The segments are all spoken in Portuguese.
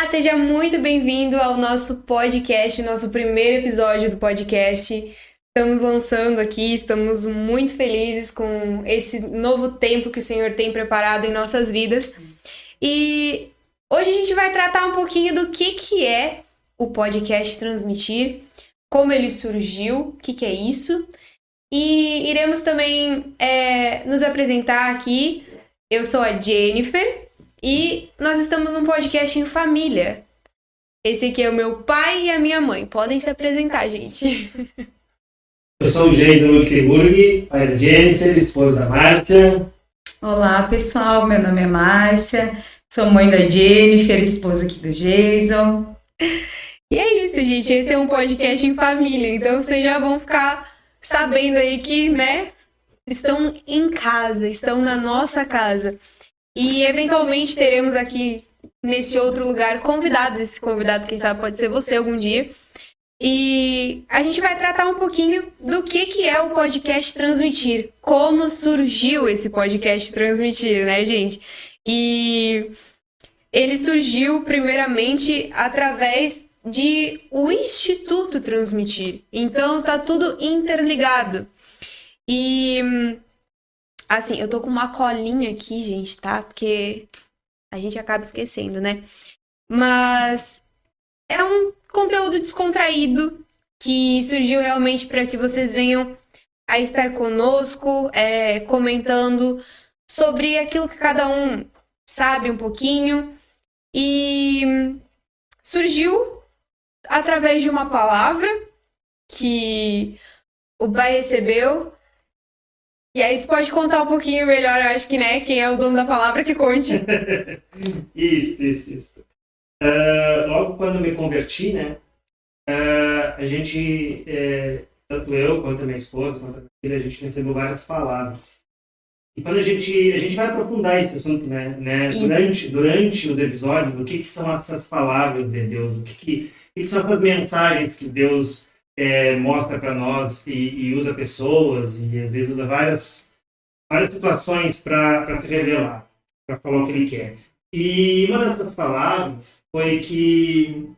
Seja muito bem-vindo ao nosso podcast, nosso primeiro episódio do podcast. Estamos lançando aqui, estamos muito felizes com esse novo tempo que o Senhor tem preparado em nossas vidas. E hoje a gente vai tratar um pouquinho do que é o podcast Transmitir, como ele surgiu, o que é isso. E iremos também nos apresentar aqui. Eu sou a Jennifer e nós estamos num podcast em família. Esse aqui é o meu pai e a minha mãe. Podem se apresentar, gente. Eu sou o Jason Luxemburg, pai da Jennifer, esposa da Márcia. Olá, pessoal. Meu nome é Márcia, sou mãe da Jennifer, esposa aqui do Jason. E é isso, gente. Esse é um podcast em família. Então vocês já vão ficar sabendo aí que, né, estão em casa, estão na nossa casa. E eventualmente teremos aqui nesse outro lugar convidados. Esse convidado, quem sabe, pode ser você algum dia. E a gente vai tratar um pouquinho do que é o podcast Transmitir. Como surgiu esse podcast Transmitir, né, gente? E ele surgiu primeiramente através de o Instituto Transmitir. Então tá tudo interligado. E assim, eu tô com uma colinha aqui, gente, tá? Porque a gente acaba esquecendo, né? Mas é um conteúdo descontraído que surgiu realmente para que vocês venham a estar conosco, comentando sobre aquilo que cada um sabe um pouquinho. E surgiu através de uma palavra que o pai recebeu. E aí tu pode contar um pouquinho melhor, eu acho que, né? Quem é o dono da palavra que conte. Isso. Logo quando me converti, né? A gente, tanto eu quanto a minha esposa, quanto a minha filha, a gente recebeu várias palavras. E quando a gente vai aprofundar esse assunto, né? Durante os episódios, o que são essas palavras de Deus? O que são essas mensagens que Deus mostra para nós e usa pessoas e às vezes usa várias situações para se revelar, para falar o que Ele quer. E uma dessas palavras foi que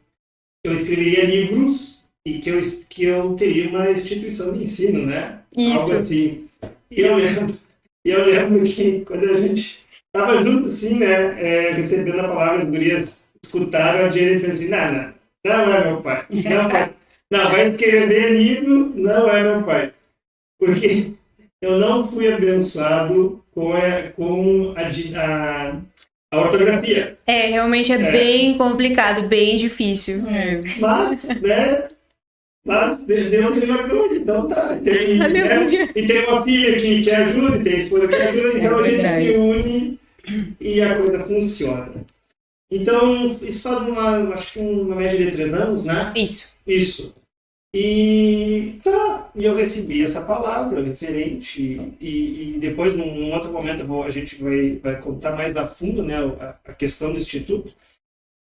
eu escreveria livros e que eu teria uma instituição de ensino, né? Isso. Algo assim. E eu lembro que quando a gente estava junto assim, né, recebendo a palavra, as gurias escutaram, a Jennifer assim, não é meu pai. Não, vai escrever livro, não é meu pai. Porque eu não fui abençoado com a ortografia. Realmente é bem complicado, bem difícil. Mas Deus me livrou, então tá. E tem uma filha que ajuda, e tem a esposa que ajuda, então a gente se une e a coisa funciona. Então, isso faz acho que uma média de 3 anos, né? Isso. E eu recebi essa palavra referente e depois, num outro momento, a gente vai contar mais a fundo, né, a questão do Instituto.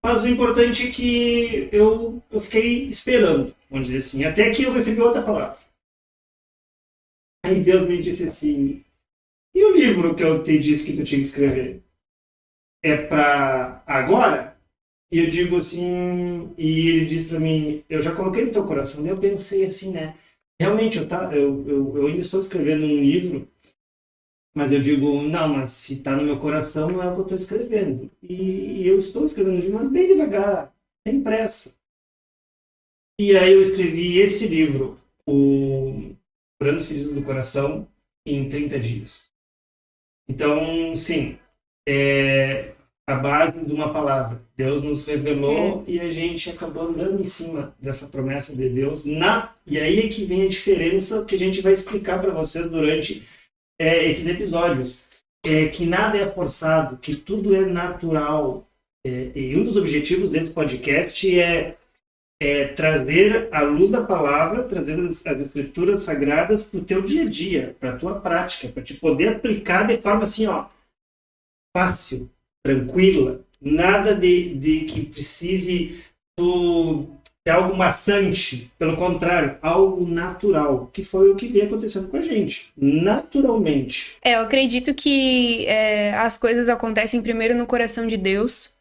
Mas o importante é que eu fiquei esperando, vamos dizer assim, até que eu recebi outra palavra. Aí Deus me disse assim, e o livro que eu te disse que tu tinha que escrever? É para agora? E eu digo assim, e ele diz para mim, eu já coloquei no teu coração. E eu pensei assim, né? Realmente, eu ainda estou escrevendo um livro, mas eu digo, não, mas se está no meu coração, não é o que eu estou escrevendo. E eu estou escrevendo um livro, mas bem devagar, sem pressa. E aí eu escrevi esse livro, o Planos Feridos do Coração, em 30 dias. Então, sim, a base de uma palavra. Deus nos revelou e a gente acabou andando em cima dessa promessa de Deus. E aí é que vem a diferença que a gente vai explicar para vocês durante esses episódios. Que nada é forçado, que tudo é natural. E um dos objetivos desse podcast é trazer a luz da palavra, trazer as escrituras sagradas para o teu dia a dia, para a tua prática, para te poder aplicar de forma assim, fácil, tranquila, nada de que precise ser algo maçante, pelo contrário, algo natural, que foi o que vem acontecendo com a gente, naturalmente. Eu acredito que as coisas acontecem primeiro no coração de Deus,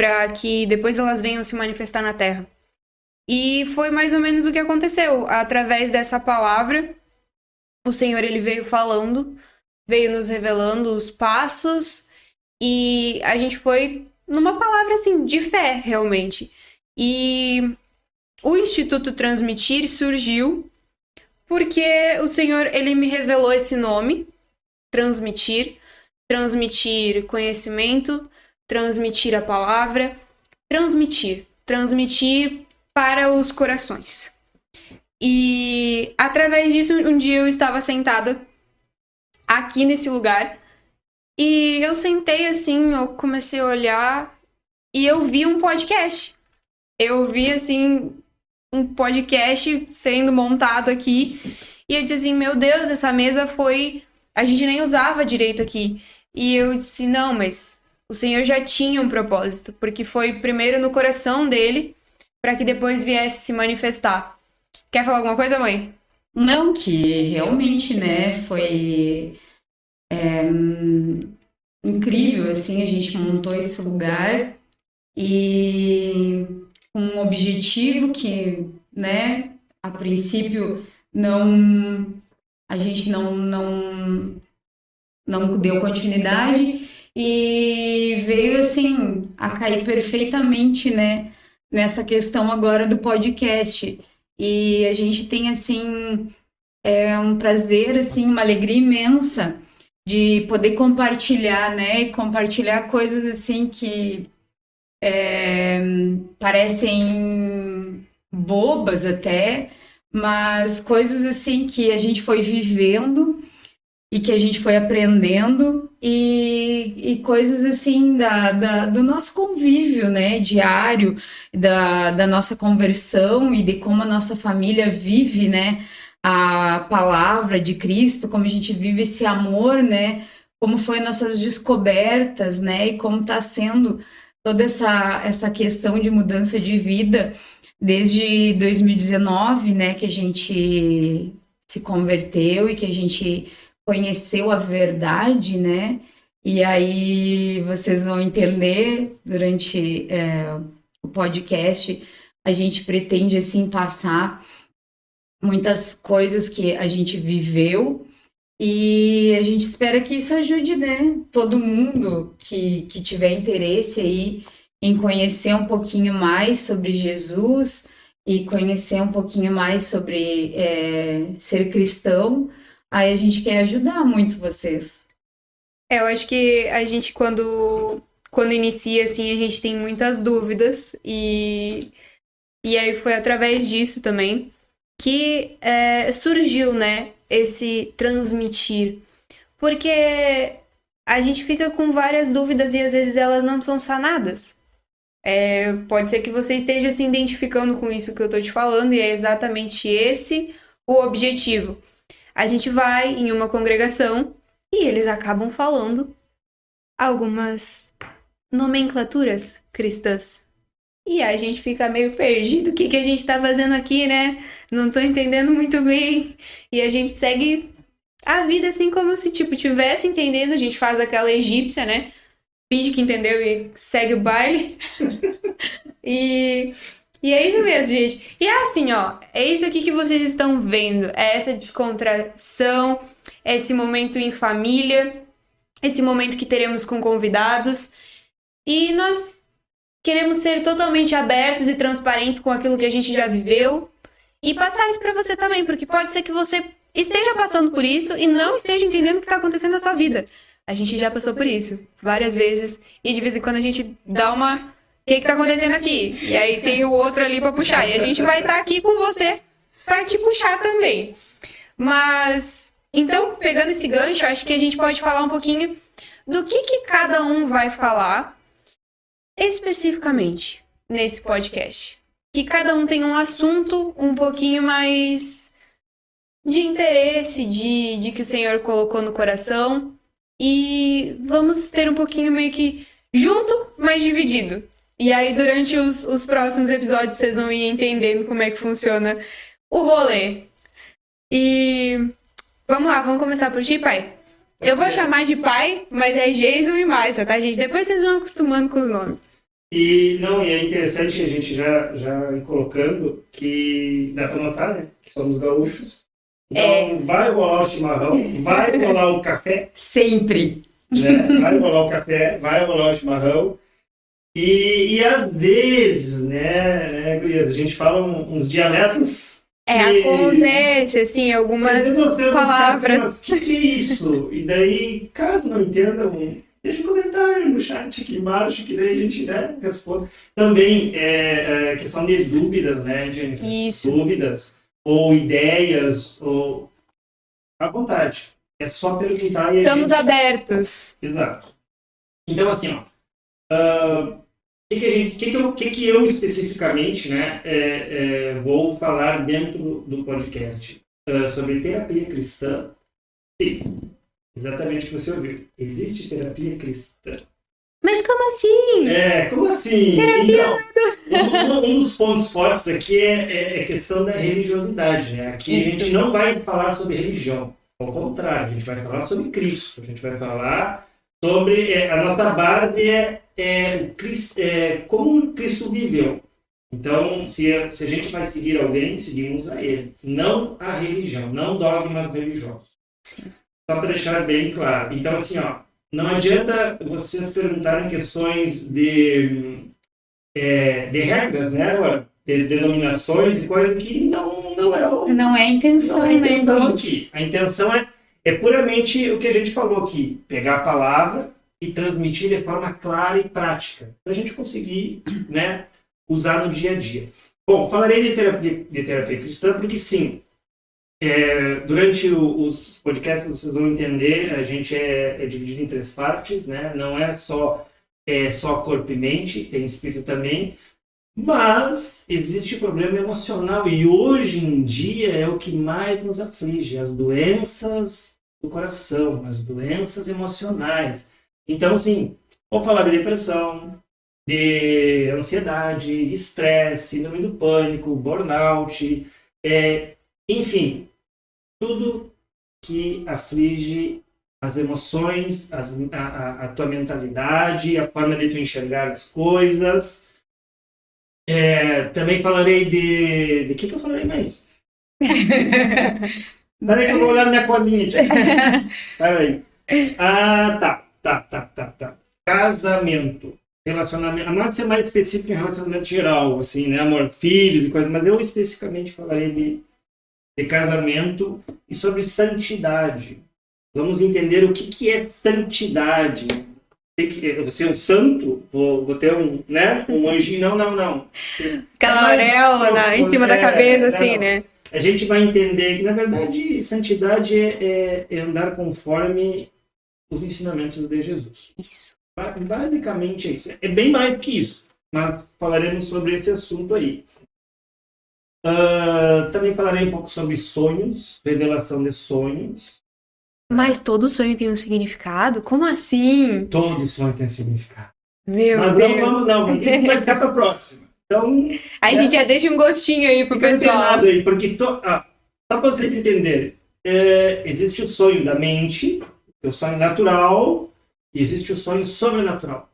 para que depois elas venham se manifestar na Terra. E foi mais ou menos o que aconteceu. Através dessa palavra, o Senhor ele veio falando, veio nos revelando os passos, e a gente foi numa palavra assim de fé, realmente. E o Instituto Transmitir surgiu porque o Senhor ele me revelou esse nome, transmitir conhecimento, transmitir a palavra, transmitir para os corações. E através disso, um dia eu estava sentada aqui nesse lugar e eu sentei assim, eu comecei a olhar e eu vi um podcast. Eu vi assim um podcast sendo montado aqui e eu disse assim, meu Deus, essa mesa a gente nem usava direito aqui. E eu disse, não, mas o Senhor já tinha um propósito, porque foi primeiro no coração dele, para que depois viesse se manifestar. Quer falar alguma coisa, mãe? Não, que realmente, né, foi incrível, assim, a gente montou esse lugar e com um objetivo que, né, a princípio a gente não deu continuidade e veio, assim, a cair perfeitamente, né, nessa questão agora do podcast. E a gente tem, assim, um prazer, assim, uma alegria imensa de poder compartilhar, né? E compartilhar coisas, assim, que parecem bobas até, mas coisas, assim, que a gente foi vivendo e que a gente foi aprendendo e coisas assim do nosso convívio, né, diário, da nossa conversão e de como a nossa família vive, né, a palavra de Cristo, como a gente vive esse amor, né, como foi nossas descobertas, né, e como está sendo toda essa questão de mudança de vida desde 2019, né, que a gente se converteu e que a gente conheceu a verdade, né? E aí vocês vão entender durante o podcast, a gente pretende, assim, passar muitas coisas que a gente viveu e a gente espera que isso ajude, né? Todo mundo que tiver interesse aí em conhecer um pouquinho mais sobre Jesus e conhecer um pouquinho mais sobre ser cristão. Aí a gente quer ajudar muito vocês. Eu acho que a gente, quando inicia, assim, a gente tem muitas dúvidas. E aí foi através disso também que surgiu, né, esse transmitir. Porque a gente fica com várias dúvidas e às vezes elas não são sanadas. Pode ser que você esteja se identificando com isso que eu tô te falando e é exatamente esse o objetivo. A gente vai em uma congregação e eles acabam falando algumas nomenclaturas cristãs. E a gente fica meio perdido. O que a gente tá fazendo aqui, né? Não tô entendendo muito bem. E a gente segue a vida assim como se, tipo, tivesse entendendo. A gente faz aquela egípcia, né? Finge que entendeu e segue o baile. E é isso mesmo, gente. E é assim, ó, é isso aqui que vocês estão vendo. É essa descontração, é esse momento em família, esse momento que teremos com convidados. E nós queremos ser totalmente abertos e transparentes com aquilo que a gente já viveu e passar isso pra você também, porque pode ser que você esteja passando por isso e não esteja entendendo o que tá acontecendo na sua vida. A gente já passou por isso várias vezes e de vez em quando a gente dá uma... O que tá acontecendo aqui? E aí tem o outro ali pra puxar. E a gente vai estar aqui com você pra te puxar também. Mas, então, pegando esse gancho, acho que a gente pode falar um pouquinho do que cada um vai falar especificamente nesse podcast. Que cada um tem um assunto um pouquinho mais de interesse, de que o Senhor colocou no coração. E vamos ter um pouquinho meio que junto, mas dividido. E aí, durante os próximos episódios, vocês vão ir entendendo como é que funciona o rolê. E vamos lá, vamos começar por ti, pai? Eu vou chamar de pai, mas é Jason e Márcia, tá, gente? Depois vocês vão acostumando com os nomes. E é interessante a gente já ir colocando que dá para notar, né? Que somos gaúchos. Então, vai rolar o chimarrão, vai rolar o café. Sempre. Né? Vai rolar o café, vai rolar o chimarrão. E às vezes, né, Gurias, a gente fala uns dialetos. Acontece, assim, algumas palavras. O que é isso? E daí, caso não entendam, deixa um comentário no chat aqui embaixo, que daí a gente, né, responde. Também questão de dúvidas, né, Jennifer? Isso. Dúvidas, ou ideias, ou à vontade. É só perguntar e Estamos abertos. Exato. Então, assim, ó, o que eu especificamente, né, vou falar dentro do podcast sobre terapia cristã? Sim, exatamente o que você ouviu. Existe terapia cristã. Mas como assim? Como assim? Terapia. Então, um dos pontos fortes aqui é a questão da religiosidade, né? Aqui a gente não vai falar sobre religião. Ao contrário, a gente vai falar sobre Cristo. A gente vai falar sobre a nossa base como Cristo viveu. Então, se a gente vai seguir alguém, seguimos a ele. Não a religião, não dogmas religiosos. Sim. Só para deixar bem claro. Então, assim, ó, não adianta vocês perguntarem questões de regras, né? De denominações e coisas que não é a intenção, né? Aqui. A intenção é puramente o que a gente falou aqui. Pegar a palavra e transmitir de forma clara e prática. Para a gente conseguir, né, usar no dia a dia. Bom, falarei de terapia cristã porque, sim, durante os podcasts vocês vão entender, a gente é dividido em 3 partes, né? Não é só corpo e mente, tem espírito também. Mas existe problema emocional e hoje em dia é o que mais nos aflige, as doenças do coração, as doenças emocionais. Então, sim, vou falar de depressão, de ansiedade, estresse, síndrome do pânico, burnout, enfim, tudo que aflige as emoções, a tua mentalidade, a forma de tu enxergar as coisas. Também falarei de que eu falarei mais? Peraí que eu vou olhar na minha colinha. Peraí. Tá. Casamento. Relacionamento. A nossa é mais específica em relacionamento geral, assim, né, amor? Filhos e coisas, mas eu especificamente falarei de casamento e sobre santidade. Vamos entender o que é santidade. Você é um santo? Vou ter um anjinho? Não. Aquela auréola em cima da cabeça, assim, né? A gente vai entender que, na verdade, santidade é andar conforme os ensinamentos de Jesus. Isso. Basicamente é isso. É bem mais que isso, mas falaremos sobre esse assunto aí. Também falarei um pouco sobre sonhos, revelação de sonhos. Mas todo sonho tem um significado? Como assim? Todo sonho tem significado. Meu Deus. Mas isso vai ficar para a próxima. Então, a gente já deixa um gostinho aí pro pessoal. Aí, porque só para vocês entenderem, existe o sonho da mente, o sonho natural, e existe o sonho sobrenatural.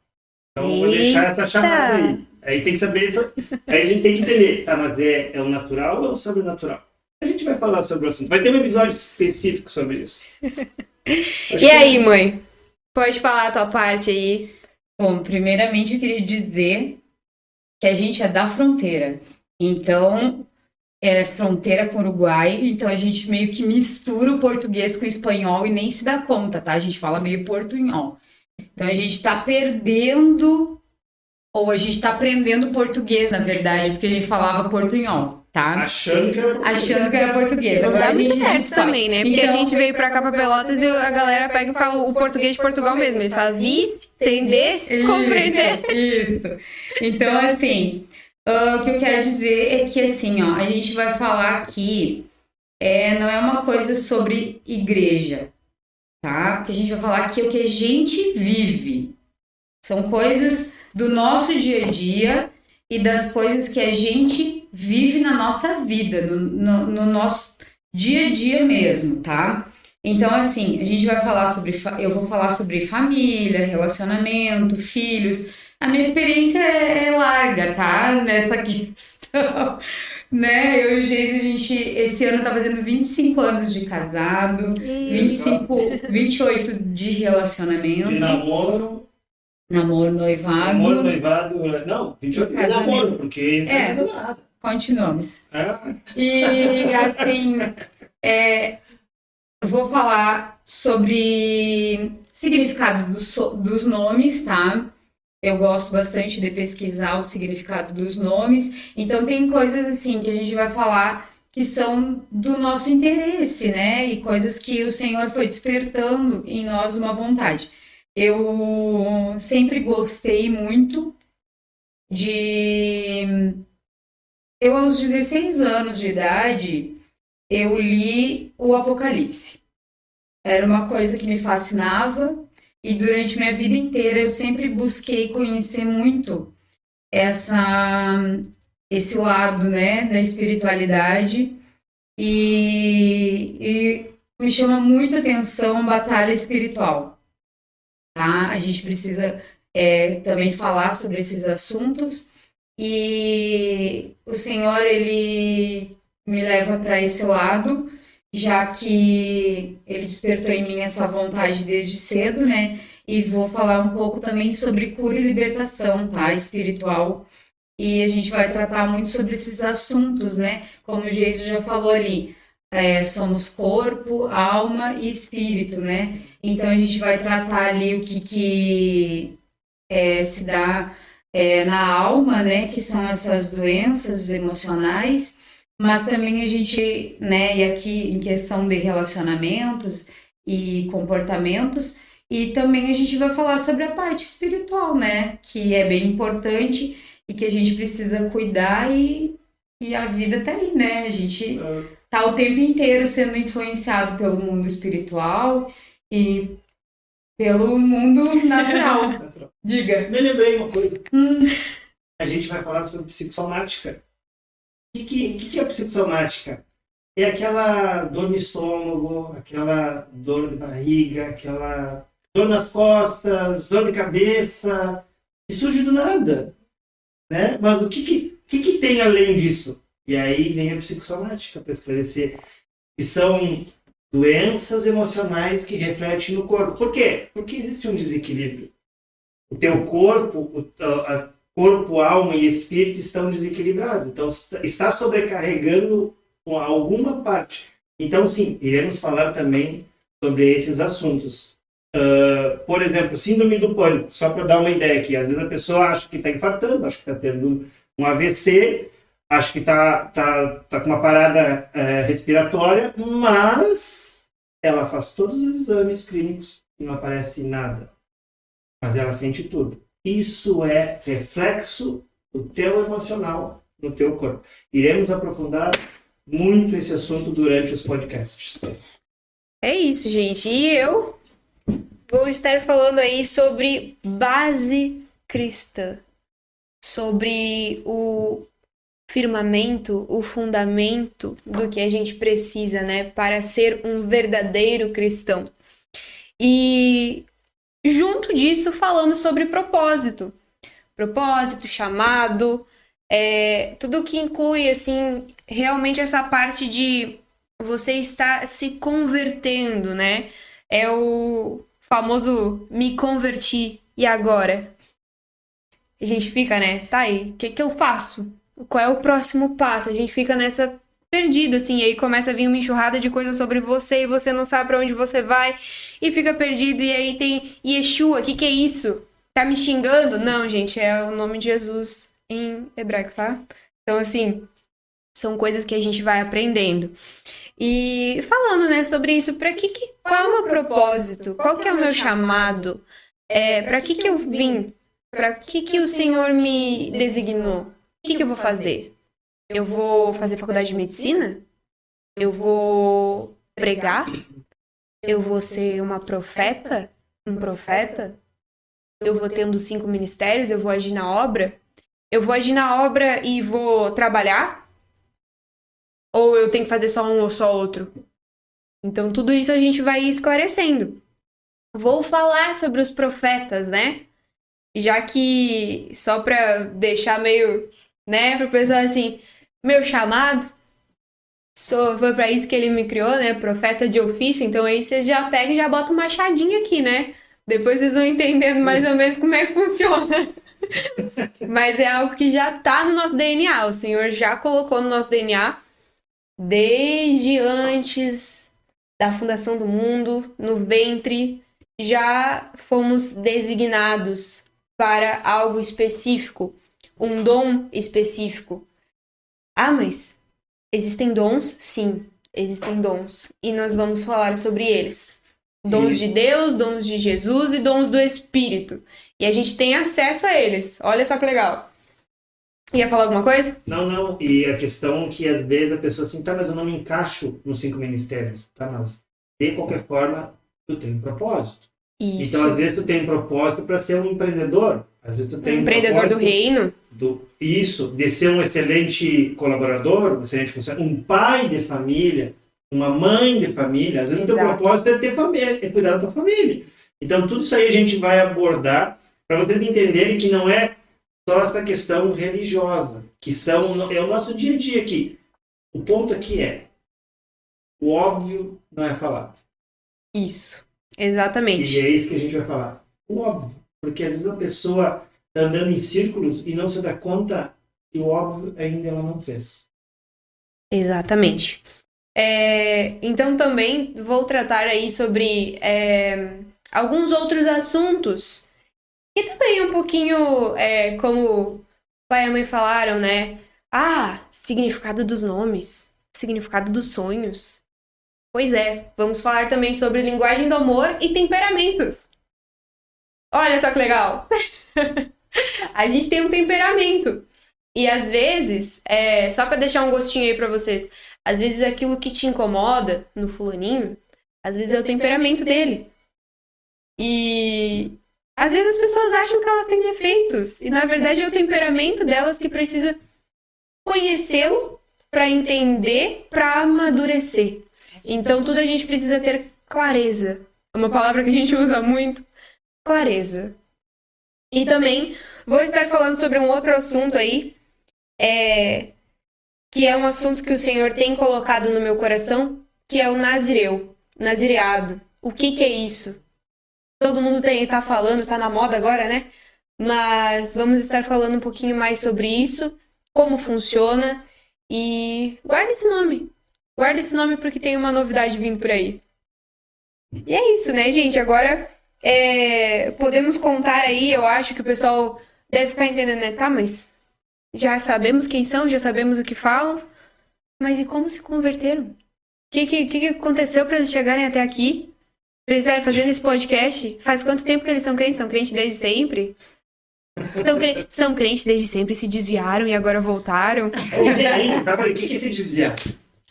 Então, eu vou deixar essa chamada aí. Aí tem que saber isso. Aí a gente tem que entender, tá? Mas é o natural ou é o sobrenatural? A gente vai falar sobre o assunto. Vai ter um episódio específico sobre isso. E aí, mãe? Pode falar a tua parte aí. Bom, primeiramente eu queria dizer que a gente é da fronteira. Então, é fronteira com o Uruguai. Então, a gente meio que mistura o português com o espanhol e nem se dá conta, tá? A gente fala meio portunhol. Então, a gente tá perdendo... Ou a gente tá aprendendo português, na verdade, porque a gente falava portunhol. Tá? Achando que era português. Não dá muito certo também, né? Porque então, a gente veio pra cá, pra Pelotas, e a galera pega e fala o português de Portugal mesmo. Eles falam, viste, entendesse, compreendesse. Isso. Então, assim, o que eu quero dizer é que, assim, ó, a gente vai falar aqui, não é uma coisa sobre igreja, tá? Porque a gente vai falar aqui o que a gente vive. São coisas do nosso dia a dia e das coisas que a gente vive na nossa vida, no nosso dia a dia mesmo, tá? Então, assim, a gente vai falar eu vou falar sobre família, relacionamento, filhos, A minha experiência é larga, tá? Nessa questão, né? Eu e o Geise, a gente, esse ano tá fazendo 25 anos de casado, 28 de relacionamento. De namoro. Namoro, noivado. Namoro, noivado. Não, 28 de namoro, porque não É. tá nada. Continuamos. Ah, E, assim, eu vou falar sobre significado dos nomes, tá? Eu gosto bastante de pesquisar o significado dos nomes. Então, tem coisas, assim, que a gente vai falar que são do nosso interesse, né? E coisas que o Senhor foi despertando em nós uma vontade. Eu sempre gostei muito de... Eu, aos 16 anos de idade, eu li o Apocalipse. Era uma coisa que me fascinava e durante minha vida inteira eu sempre busquei conhecer muito esse lado, né, da espiritualidade e me chama muito atenção batalha espiritual, tá? A gente precisa também falar sobre esses assuntos e o Senhor, ele me leva para esse lado, já que ele despertou em mim essa vontade desde cedo, né? E vou falar um pouco também sobre cura e libertação, tá? Espiritual. E a gente vai tratar muito sobre esses assuntos, né? Como o Jesus já falou ali, somos corpo, alma e espírito, né? Então a gente vai tratar ali o que se dá na alma, né? Que são essas doenças emocionais. Mas também a gente, né, e aqui em questão de relacionamentos e comportamentos, e também a gente vai falar sobre a parte espiritual, né, que é bem importante e que a gente precisa cuidar e a vida tá aí, né, a gente tá o tempo inteiro sendo influenciado pelo mundo espiritual e pelo mundo natural. Diga. me lembrei uma coisa. A gente vai falar sobre psicossomática. O que é psicossomática? É aquela dor no estômago, aquela dor de barriga, aquela dor nas costas, dor de cabeça, que surge do nada, né? Mas o que tem além disso? E aí vem a psicossomática para esclarecer, que são doenças emocionais que refletem no corpo. Por quê? Porque existe um desequilíbrio. O teu corpo, corpo, alma e espírito estão desequilibrados. Então, está sobrecarregando alguma parte. Então, sim, iremos falar também sobre esses assuntos. Por exemplo, síndrome do pânico, só para dar uma ideia aqui. Às vezes a pessoa acha que está infartando, acha que está tendo um AVC, acha que está com uma parada respiratória, mas ela faz todos os exames clínicos e não aparece nada. Mas ela sente tudo. Isso é reflexo do teu emocional no teu corpo. Iremos aprofundar muito esse assunto durante os podcasts. É isso, gente. E eu vou estar falando aí sobre base cristã. Sobre o firmamento, o fundamento do que a gente precisa, né? Para ser um verdadeiro cristão. E junto disso, falando sobre propósito. Propósito, chamado, tudo que inclui, assim, realmente essa parte de você estar se convertendo, né? É o famoso me converti, e agora? A gente fica, né? Tá aí, o que eu faço? Qual é o próximo passo? A gente fica nessa perdida, assim, e aí começa a vir uma enxurrada de coisas sobre você e você não sabe pra onde você vai e fica perdido. E aí tem Yeshua, o que é isso? Tá me xingando? Não, gente, é o nome de Jesus em hebraico, tá? Então, assim, são coisas que a gente vai aprendendo. E falando, né, sobre isso, qual é o meu propósito? Qual que é o meu chamado? Pra que eu vim? Pra que o Senhor me designou? O que eu vou fazer? Eu vou fazer faculdade de medicina? Eu vou pregar? Eu vou ser uma profeta? Um profeta? Eu vou ter um dos 5 ministérios? Eu vou agir na obra? Eu vou agir na obra e vou trabalhar? Ou eu tenho que fazer só um ou só outro? Então, tudo isso a gente vai esclarecendo. Vou falar sobre os profetas, né? já que, só pra deixar meio, né, pro pessoal assim, meu chamado, foi pra isso que ele me criou, né, profeta de ofício, então aí vocês já pegam e já botam um machadinho aqui, né? Depois vocês vão entendendo mais ou menos como é que funciona. Mas é algo que já tá no nosso DNA, o Senhor já colocou no nosso DNA desde antes da fundação do mundo, no ventre, já fomos designados para algo específico, um dom específico. Ah, mas existem dons? Sim, existem dons. E nós vamos falar sobre eles. Dons de Deus, dons de Jesus e dons do Espírito. E a gente tem acesso a eles. Olha só que legal. Ia falar alguma coisa? Não. E a questão que às vezes a pessoa assim, tá, mas eu não me encaixo nos 5 ministérios. Tá, mas de qualquer forma, tu tem um propósito. Isso. Então, às vezes, tu tem um propósito para ser um empreendedor. Às vezes, tu tem um empreendedor do reino. Isso, de ser um excelente colaborador, um excelente funcionário, um pai de família, uma mãe de família. Às vezes, o teu propósito é ter família, é cuidar da tua família. Então, tudo isso aí a gente vai abordar para vocês entenderem que não é só essa questão religiosa, que é o nosso dia a dia aqui. O ponto aqui é, o óbvio não é falado. Isso, exatamente. E é isso que a gente vai falar. O óbvio. Porque às vezes a pessoa está andando em círculos e não se dá conta que o óbvio ainda ela não fez. Exatamente. Então também vou tratar aí sobre alguns outros assuntos e também um pouquinho como o pai e a mãe falaram, né? Significado dos nomes, significado dos sonhos. Pois é, vamos falar também sobre linguagem do amor e temperamentos. Olha só que legal! A gente tem um temperamento. E às vezes, só pra deixar um gostinho aí pra vocês, às vezes aquilo que te incomoda no fulaninho, às vezes é o temperamento dele. E às vezes as pessoas acham que elas têm defeitos. E na verdade é o temperamento delas que precisa conhecê-lo pra entender, pra amadurecer. Então tudo a gente precisa ter clareza. É uma palavra que a gente usa muito. Clareza. E também vou estar falando sobre um outro assunto aí, que é um assunto que o Senhor tem colocado no meu coração, que é o nazireado. O que é isso? Todo mundo tá falando, tá na moda agora, né? Mas vamos estar falando um pouquinho mais sobre isso, como funciona, e guarda esse nome. Guarda esse nome porque tem uma novidade vindo por aí. E é isso, né, gente? Agora podemos contar aí, eu acho que o pessoal deve ficar entendendo, né? Tá, mas já sabemos quem são, já sabemos o que falam, mas e como se converteram? O que aconteceu para eles chegarem até aqui? Para eles estarem fazendo esse podcast? Faz quanto tempo que eles são crentes? São crentes desde sempre? São crentes desde sempre, se desviaram e agora voltaram? O que é se desviar?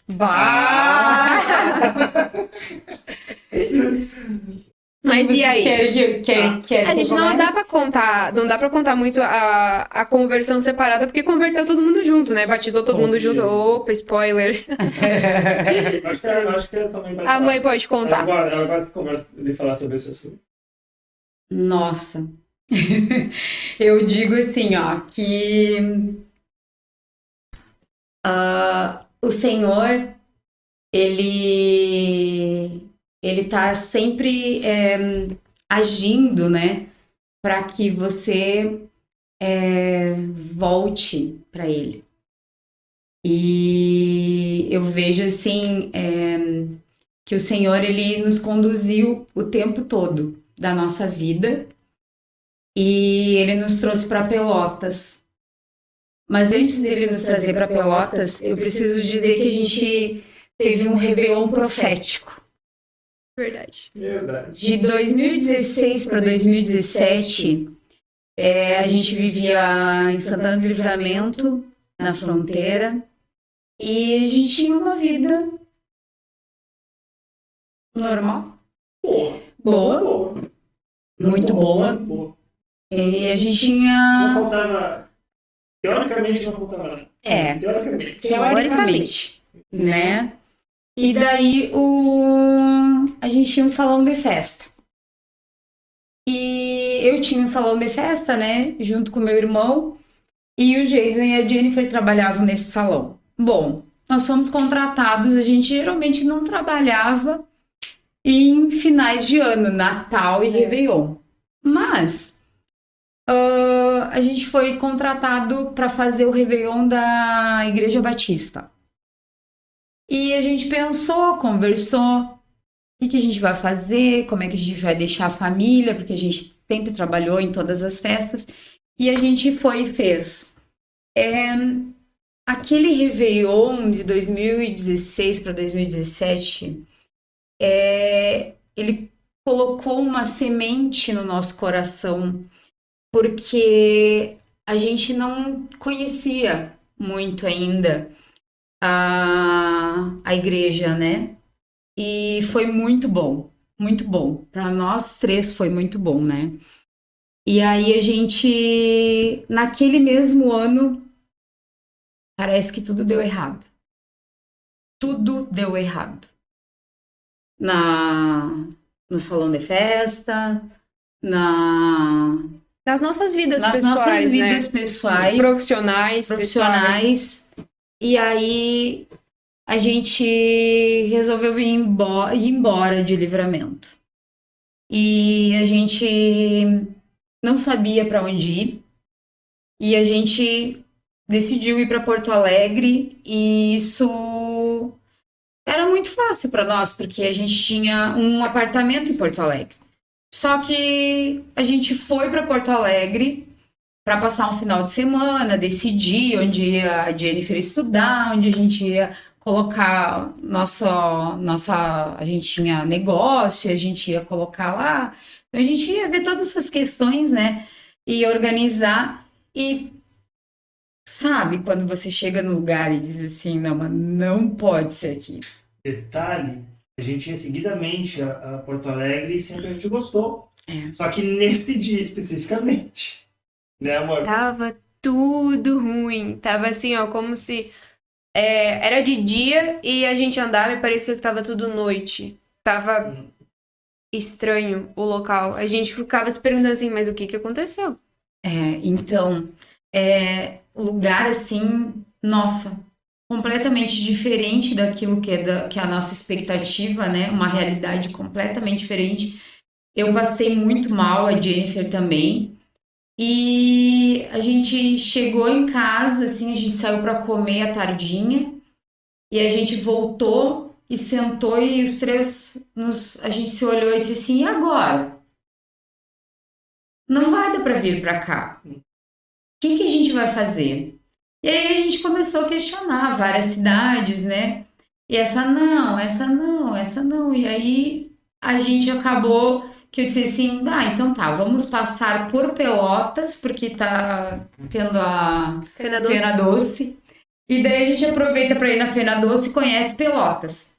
Bah! Mas e aí? A gente não dá pra contar muito a conversão separada, porque converteu todo mundo junto, né? Batizou todo mundo junto. Opa, spoiler. Acho que ela também vai A mãe pode contar. Ela vai de falar sobre esse assunto. Nossa. Eu digo assim, ó, que o Senhor, ele tá sempre agindo, né, para que você volte para ele. E eu vejo assim que o Senhor, ele nos conduziu o tempo todo da nossa vida e ele nos trouxe para Pelotas. Mas antes dele nos trazer para Pelotas, eu preciso dizer que a gente teve um réveillon profético. Verdade. De 2016 para 2017, a gente vivia em Santana do Livramento, na fronteira, e a gente tinha uma vida normal. Boa. Muito boa. E a gente tinha... Não faltava... Teoricamente não faltava nada. Teoricamente, né? E daí a gente tinha um salão de festa. E eu tinha um salão de festa, né, junto com meu irmão, e o Jason e a Jennifer trabalhavam nesse salão. Bom, nós fomos contratados, a gente geralmente não trabalhava em finais de ano, Natal e Réveillon. Mas a gente foi contratado para fazer o Réveillon da Igreja Batista. E a gente pensou, conversou, o que a gente vai fazer, como é que a gente vai deixar a família, porque a gente sempre trabalhou em todas as festas. E a gente foi e fez. Aquele Réveillon de 2016 para 2017, ele colocou uma semente no nosso coração, porque a gente não conhecia muito ainda a igreja, né? E foi muito bom, muito bom. Para nós três foi muito bom, né? E aí a gente, naquele mesmo ano, parece que tudo deu errado. Tudo deu errado. No salão de festa, Nas nossas vidas nas pessoais, nossas né? vidas pessoais, Profissionais. E aí a gente resolveu ir embora de Livramento. E a gente não sabia para onde ir. E a gente decidiu ir para Porto Alegre, e isso era muito fácil para nós, porque a gente tinha um apartamento em Porto Alegre. Só que a gente foi para Porto Alegre para passar um final de semana, decidir onde ia a Jennifer estudar, onde a gente ia colocar a gente tinha negócio, a gente ia colocar lá, então a gente ia ver todas essas questões, né, e organizar. E sabe, quando você chega no lugar e diz assim, não, mas não pode ser aqui. Detalhe, a gente ia seguidamente a Porto Alegre e sempre a gente gostou. É. Só que nesse dia especificamente, né, amor? Tava tudo ruim. Tava assim, ó, como se era de dia e a gente andava e parecia que tava tudo noite. Tava estranho o local. A gente ficava se perguntando assim, mas o que aconteceu? Então, lugar assim, nossa, completamente diferente daquilo que é a nossa expectativa, né? Uma realidade completamente diferente. Eu passei muito mal, a Jennifer também. E a gente chegou em casa, assim, a gente saiu para comer à tardinha e a gente voltou e sentou e os três, a gente se olhou e disse assim, e agora? Não vai dar para vir para cá. O que a gente vai fazer? E aí a gente começou a questionar várias cidades, né? E essa não. E aí a gente acabou que eu disse assim, então tá, vamos passar por Pelotas, porque tá tendo a Fena Doce. E daí a gente aproveita para ir na Fena Doce e conhece Pelotas.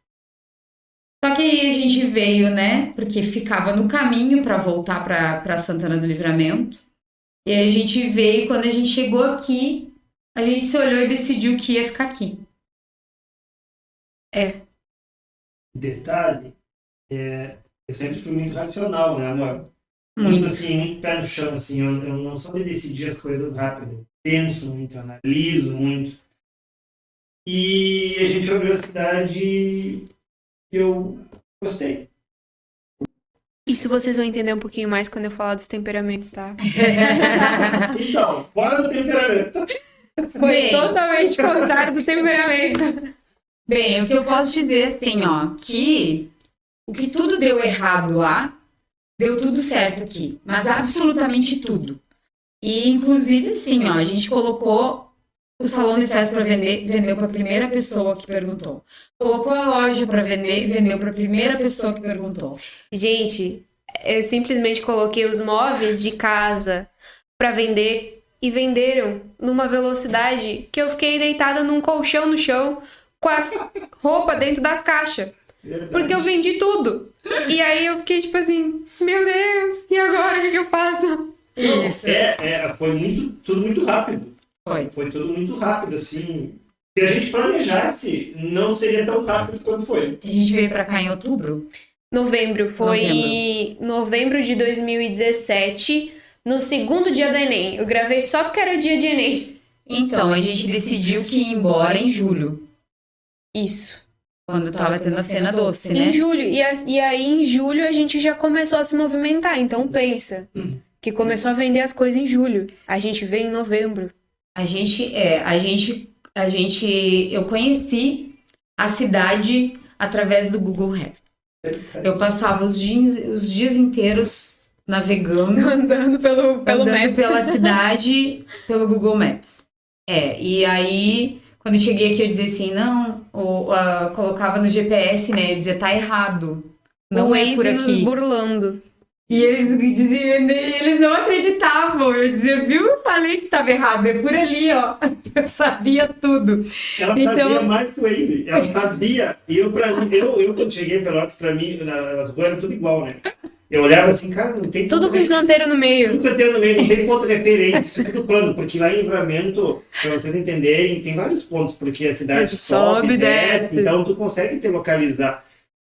Só que aí a gente veio, né, porque ficava no caminho para voltar para Santana do Livramento. E aí a gente veio, quando a gente chegou aqui, a gente se olhou e decidiu que ia ficar aqui. Detalhe, eu sempre fui muito racional, né, amor? Muito. Assim, muito pé no chão, assim, eu não sou de decidir as coisas rápido. Penso muito, analiso muito. E a gente olhou a cidade e eu gostei. Isso vocês vão entender um pouquinho mais quando eu falar dos temperamentos, tá? Então, bora do temperamento. Foi totalmente contrário do temperamento. Bem, o que eu posso dizer assim, ó, que o que tudo deu errado lá, deu tudo certo aqui, mas absolutamente tudo. E inclusive, sim, ó, a gente colocou o salão de festa para vender, vendeu para a primeira pessoa que perguntou. Colocou a loja para vender, vendeu para a primeira pessoa que perguntou. Gente, eu simplesmente coloquei os móveis de casa para vender e venderam numa velocidade que eu fiquei deitada num colchão no chão com as roupas dentro das caixas. Verdade. Porque eu vendi tudo. E aí eu fiquei tipo assim, meu Deus, e agora o que eu faço? Isso. Foi tudo muito rápido. Foi tudo muito rápido, assim. Se a gente planejasse, não seria tão rápido quanto foi. A gente veio para cá em outubro? Novembro, foi novembro de 2017. no segundo dia do Enem. Eu gravei só porque era dia de Enem. Então, a gente decidiu que ia embora em julho, Isso. quando tava tendo a Fena Doce, né? Em julho. E aí, em julho, a gente já começou a se movimentar. Então, pensa. Que começou a vender as coisas em julho. A gente veio em novembro. Eu conheci a cidade através do Google Earth. Eu passava os dias inteiros navegando, Andando pelo andando Maps. pela cidade, pelo Google Maps. E aí, quando eu cheguei aqui, eu dizia assim, não, colocava no GPS, né, eu dizia, tá errado, não o é por Waze nos aqui. burlando. E eles não acreditavam, eu dizia, viu, eu falei que tava errado, é por ali, ó, eu sabia tudo. Ela sabia mais que o Waze. Ela sabia. E eu quando cheguei em Pelotas, pra mim, as ruas eram tudo igual, né? Eu olhava assim, cara, não tem... Tudo com canteiro no meio. Tudo canteiro no meio, não tem ponto de referência, isso é tudo plano. Porque lá em Livramento, pra vocês entenderem, tem vários pontos. Porque a cidade sobe, desce. Então, tu consegue te localizar.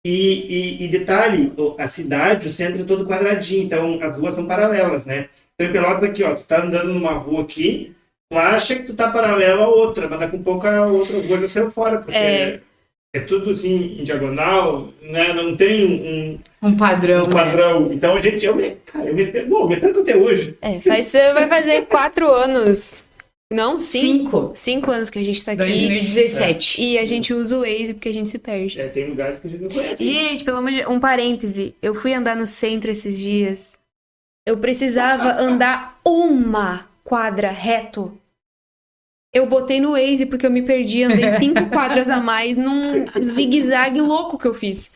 E detalhe, a cidade, o centro é todo quadradinho. Então, as ruas são paralelas, né? Então, em Pelotas aqui, ó, tu tá andando numa rua aqui, tu acha que tu tá paralelo a outra, mas daqui a pouco a outra rua já saiu fora, porque é tudo assim, em diagonal, né? Não tem um padrão. Né? Então, eu me perco até hoje. Vai fazer 4 anos. Não? 5 anos que a gente tá aqui. 2017. E a gente usa o Waze porque a gente se perde. Tem lugares que a gente não conhece. Gente, pelo amor de Deus, um parêntese. Eu fui andar no centro esses dias. Eu precisava andar 1 quadra reto. Eu botei no Waze porque eu me perdi. Andei 5 quadras a mais num zigue-zague louco que eu fiz.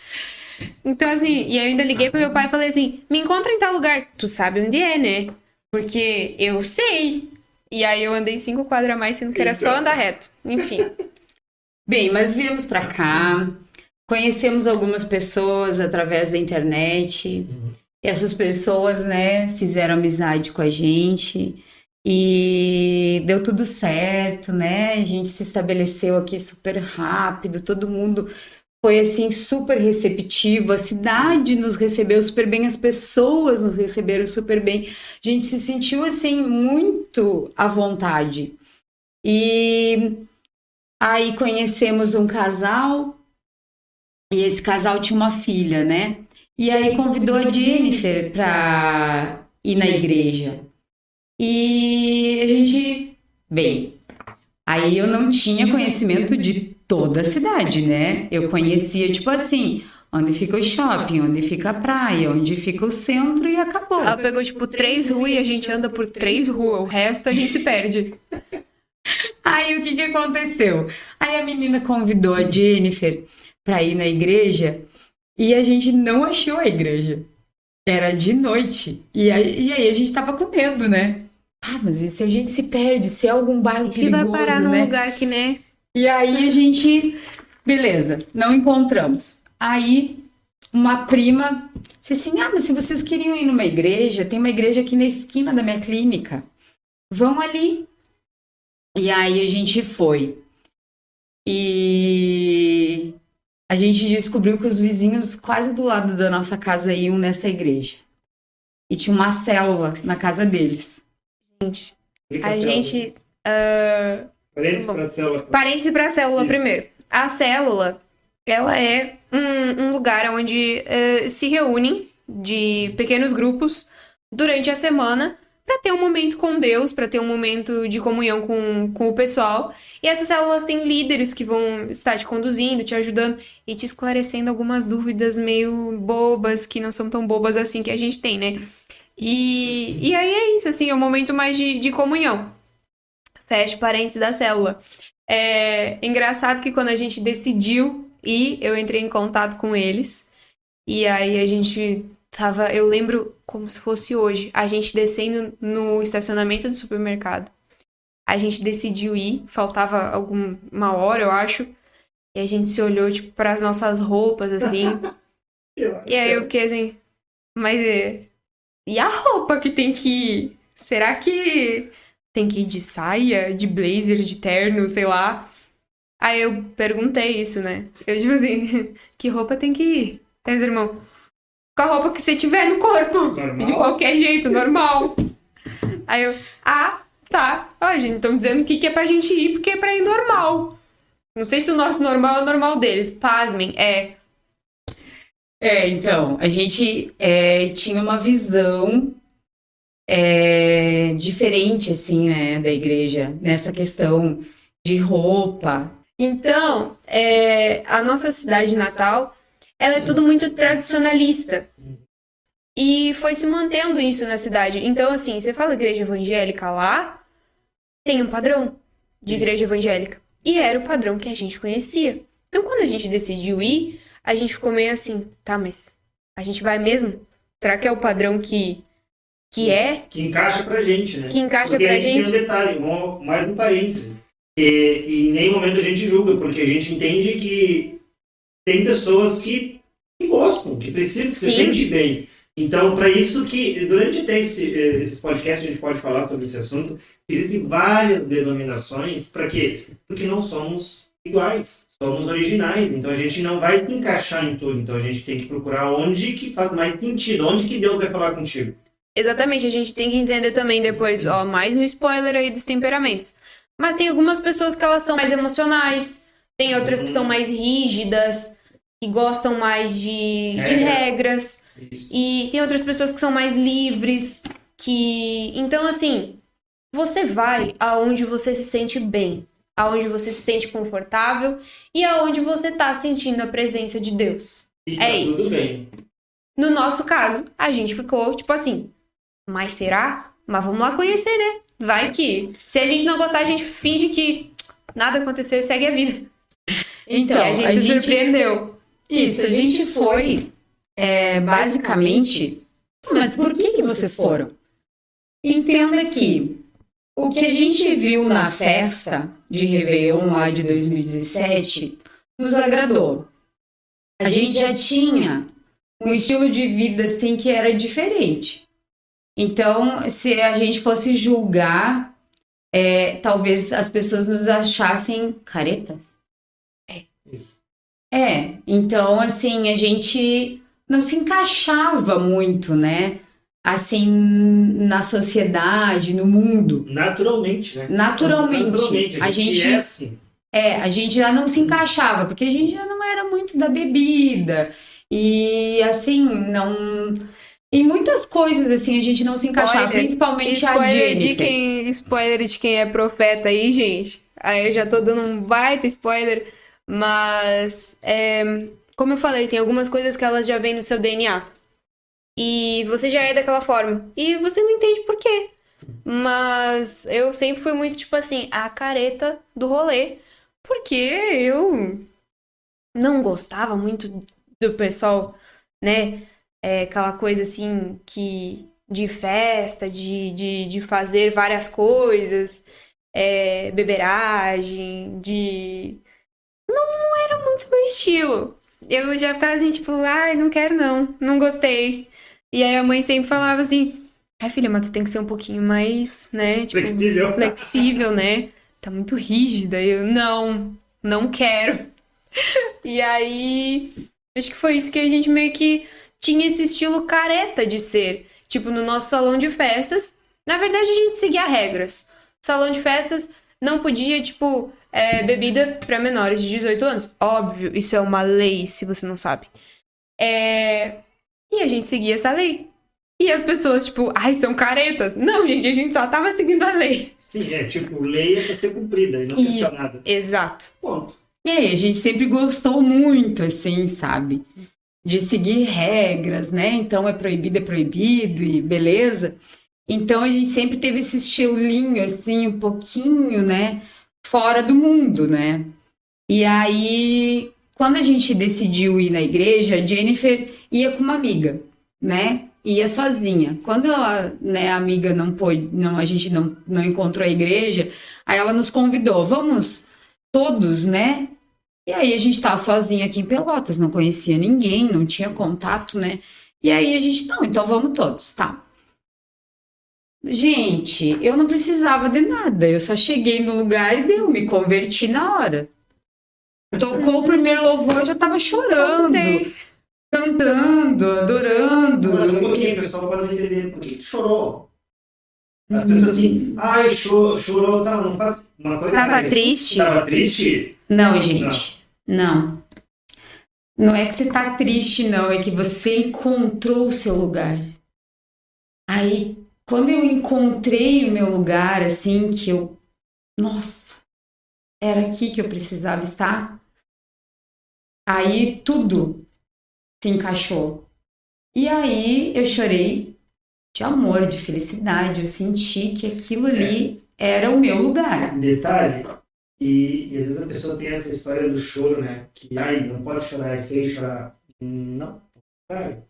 Então, assim, e aí eu ainda liguei pro meu pai e falei assim, me encontra em tal lugar. Tu sabe onde é, né? Porque eu sei. E aí eu andei 5 quadras a mais, sendo que era só andar reto. Enfim. Bem, mas viemos pra cá, conhecemos algumas pessoas através da internet. E essas pessoas, né, fizeram amizade com a gente. E deu tudo certo, né? A gente se estabeleceu aqui super rápido, todo mundo foi assim super receptivo, a cidade nos recebeu super bem, as pessoas nos receberam super bem. A gente se sentiu assim muito à vontade. E aí conhecemos um casal e esse casal tinha uma filha, né? E aí convidou a Jennifer para ir na igreja. E a gente, bem, aí eu não tinha conhecimento de toda a cidade, né? Eu conhecia, tipo assim, onde fica o shopping, onde fica a praia, onde fica o centro e acabou. Ela pegou, tipo, 3 ruas e a gente anda por 3 ruas, o resto a gente se perde. Aí o que aconteceu? Aí a menina convidou a Jennifer para ir na igreja e a gente não achou a igreja. Era de noite. E aí a gente tava com medo, né? Mas e se a gente se perde? Se é algum bairro perigoso, vai parar num né? lugar que, né? E aí a gente... Beleza, não encontramos. Aí uma prima disse assim, mas se vocês queriam ir numa igreja, tem uma igreja aqui na esquina da minha clínica. Vão ali. E aí a gente foi. E a gente descobriu que os vizinhos quase do lado da nossa casa iam nessa igreja. E tinha uma célula na casa deles. Gente, a gente... Parênteses para a célula Isso. primeiro. A célula, ela é um lugar onde se reúnem de pequenos grupos durante a semana para ter um momento com Deus, para ter um momento de comunhão com o pessoal. E essas células têm líderes que vão estar te conduzindo, te ajudando e te esclarecendo algumas dúvidas meio bobas, que não são tão bobas assim que a gente tem, né? E aí é isso, assim, é um momento mais de comunhão. Fecha parênteses da célula. É engraçado que quando a gente decidiu ir, eu entrei em contato com eles. E aí a gente tava... Eu lembro como se fosse hoje. A gente descendo no estacionamento do supermercado. A gente decidiu ir. Faltava uma hora, eu acho. E a gente se olhou, tipo, para as nossas roupas, assim. E aí eu fiquei assim... Mas... E a roupa que tem que ir? Será que tem que ir de saia, de blazer, de terno, sei lá? Aí eu perguntei isso, né? Eu tipo assim, que roupa tem que ir? Mas, irmão, com a roupa que você tiver no corpo. Normal? De qualquer jeito, normal. Aí eu, tá. Ó, gente, estão dizendo que é pra gente ir porque é pra ir normal. Não sei se o nosso normal é o normal deles. Pasmem, Então, a gente tinha uma visão diferente, assim, né, da igreja, nessa questão de roupa. Então, a nossa cidade natal, ela é tudo muito tradicionalista. E foi se mantendo isso na cidade. Então, assim, você fala igreja evangélica lá, tem um padrão de igreja evangélica. E era o padrão que a gente conhecia. Então, quando a gente decidiu ir, a gente ficou meio assim, tá, mas a gente vai mesmo? Será que é o padrão que é? Que encaixa pra gente, né? Que encaixa porque pra aí gente? tem um detalhe, mais um parênteses. E em nenhum momento a gente julga, porque a gente entende que tem pessoas que gostam, que precisam, que se Sim. sentem bem. Então, para isso que, durante até esses podcasts, a gente pode falar sobre esse assunto, existem várias denominações, para quê? Porque não somos iguais, somos originais, então a gente não vai se encaixar em tudo, então a gente tem que procurar onde que faz mais sentido, onde que Deus vai falar contigo. Exatamente, a gente tem que entender também depois, mais um spoiler aí dos temperamentos. Mas tem algumas pessoas que elas são mais emocionais, tem outras que são mais rígidas, que gostam mais de regras. Isso. E tem outras pessoas que são mais livres, Então, assim, você vai aonde você se sente bem, aonde você se sente confortável e aonde você tá sentindo a presença de Deus. E tá isso. tudo bem. No nosso caso, a gente ficou, tipo assim, mas será? Mas vamos lá conhecer, né? Vai que... Se a gente não gostar, a gente finge que nada aconteceu e segue a vida. Então, E a gente se surpreendeu. Isso, a gente foi, basicamente... Mas por que vocês foram? Entenda que o que a gente viu na festa de Réveillon lá de 2017 nos agradou. A gente já tinha um estilo de vida assim, que era diferente. Então, se a gente fosse julgar, talvez as pessoas nos achassem caretas. Então, assim, a gente não se encaixava muito, né? Assim, na sociedade, no mundo. Naturalmente, né? Naturalmente. A gente é assim. A gente já não se encaixava, porque a gente já não era muito da bebida. E, assim, não... Em muitas coisas, assim, a gente não se encaixava, principalmente a Jennifer. Spoiler de quem é profeta aí, gente. Aí eu já tô dando um baita spoiler, mas, como eu falei, tem algumas coisas que elas já vêm no seu DNA. E você já é daquela forma. E você não entende por quê. Mas eu sempre fui muito, tipo assim, a careta do rolê. Porque eu não gostava muito do pessoal, né? Aquela coisa assim de festa, de fazer várias coisas, beberagem, não era muito meu estilo. Eu já ficava assim, tipo, não quero não gostei. E aí a mãe sempre falava assim, filha, mas tu tem que ser um pouquinho mais, né, tipo, flexível, né? Tá muito rígida. Eu, não quero. E aí, acho que foi isso que a gente meio que tinha esse estilo careta de ser. Tipo, no nosso salão de festas, na verdade a gente seguia regras. Salão de festas não podia, tipo, bebida para menores de 18 anos. Óbvio, isso é uma lei, se você não sabe. E a gente seguia essa lei. E as pessoas, tipo, são caretas. Não, gente, a gente só tava seguindo a lei. Sim, tipo, lei é pra ser cumprida e não questionada. Exato. Ponto. E aí, a gente sempre gostou muito, assim, sabe? De seguir regras, né? Então, é proibido e beleza. Então, a gente sempre teve esse estilinho, assim, um pouquinho, né? Fora do mundo, né? E aí, quando a gente decidiu ir na igreja, a Jennifer ia com uma amiga, né? Ia sozinha. Quando a amiga não pôde, a gente não encontrou a igreja, aí ela nos convidou, vamos todos, né? E aí a gente tava sozinha aqui em Pelotas, não conhecia ninguém, não tinha contato, né? E aí a gente, então vamos todos, tá? Gente, eu não precisava de nada, eu só cheguei no lugar e me converti na hora. Tocou o primeiro louvor, eu já tava chorando, cantando, adorando. Mas um pouquinho, pessoal, para não entender por que tu chorou. As pessoas assim, ai, chorou, tá, não faz uma coisa. Tava triste? Tava triste? Não, gente. Não. Não é que você tá triste, não. É que você encontrou o seu lugar. Aí, quando eu encontrei o meu lugar, assim, que eu... Nossa, era aqui que eu precisava estar. Aí, tudo se encaixou. E aí, eu chorei de amor, de felicidade. Eu senti que aquilo ali era o meu lugar. Detalhe, e às vezes a pessoa tem essa história do choro, né? Que, ai, não pode chorar, é feio chorar. Não, cara.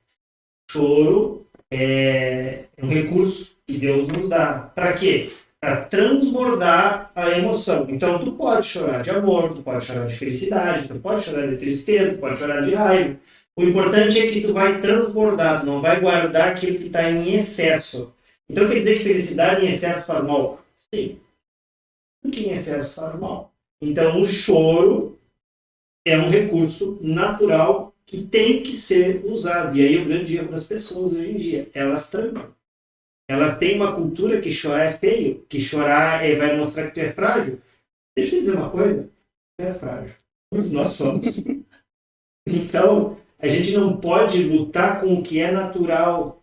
Choro é um recurso que Deus nos dá. Para quê? Para transbordar a emoção. Então, tu pode chorar de amor, tu pode chorar de felicidade, tu pode chorar de tristeza, tu pode chorar de raiva. O importante é que tu vai transbordar, tu não vai guardar aquilo que está em excesso. Então, quer dizer que felicidade em excesso faz mal? Sim. Tudo que em excesso faz mal. Então, o choro é um recurso natural que tem que ser usado. E aí o grande erro das pessoas hoje em dia, elas trancam. Elas têm uma cultura que chorar é feio, que chorar vai mostrar que tu é frágil. Deixa eu dizer uma coisa, tu é frágil. Nós somos. Então, a gente não pode lutar com o que é natural,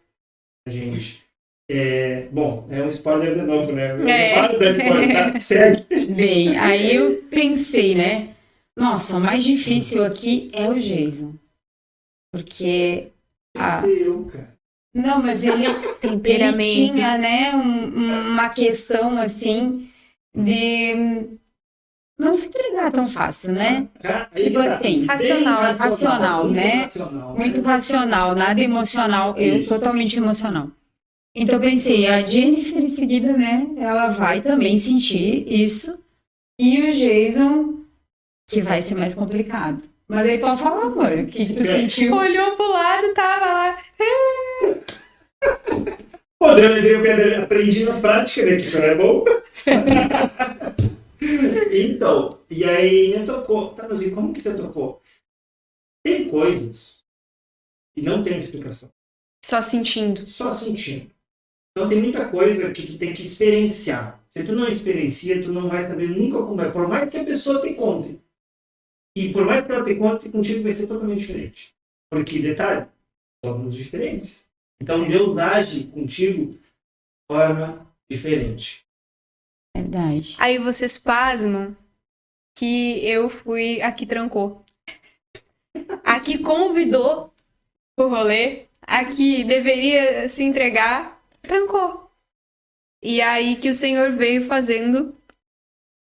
gente. Bom, é um spoiler de novo, né? Eu não falo da spoiler, tá? Segue. Bem, aí eu pensei, né? Nossa, o mais difícil aqui é o Jason. Porque... Sei eu, cara. Não, mas ele tinha, né, uma questão, assim, de não se entregar tão fácil, né? Tipo assim, racional, né? Muito racional, nada emocional. Eu totalmente emocional. Então, eu pensei, a Jennifer em seguida, né, ela vai também sentir isso. E o Jason, que vai ser mais complicado. Mas aí pode falar, amor, o que tu sentiu? Olhou pro lado, tava lá. Pô, eu aprendi na prática, né, que chorar é bom. Então, e aí me tocou. Tá, mas e como que te tocou? Tem coisas que não tem explicação. Só sentindo. Só sentindo. Então tem muita coisa que tu tem que experienciar. Se tu não experiencia, tu não vai saber nunca como é. Por mais que a pessoa te conte. E por mais que ela te conte, contigo vai ser totalmente diferente. Porque, detalhe, somos diferentes. Então Deus age contigo de forma diferente. Verdade. Aí vocês pasmam que eu fui aqui trancou. Aqui convidou o rolê, aqui deveria se entregar, trancou. E aí que o Senhor veio fazendo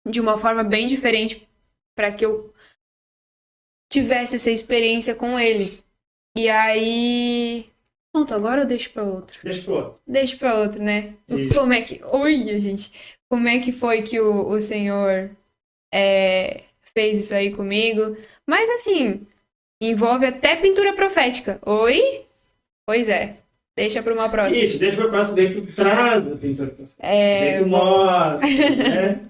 de uma forma bem diferente para que eu tivesse essa experiência com ele. E aí... Pronto, agora eu deixo pra outro. Deixa pra outro, né? Isso. Como é que... Oi, gente. Como é que foi que o Senhor fez isso aí comigo? Mas assim, envolve até pintura profética. Oi? Pois é. Deixa pra uma próxima. Isso, deixa pra próxima. Daí tu traz a pintura profética. Daí tu mostra,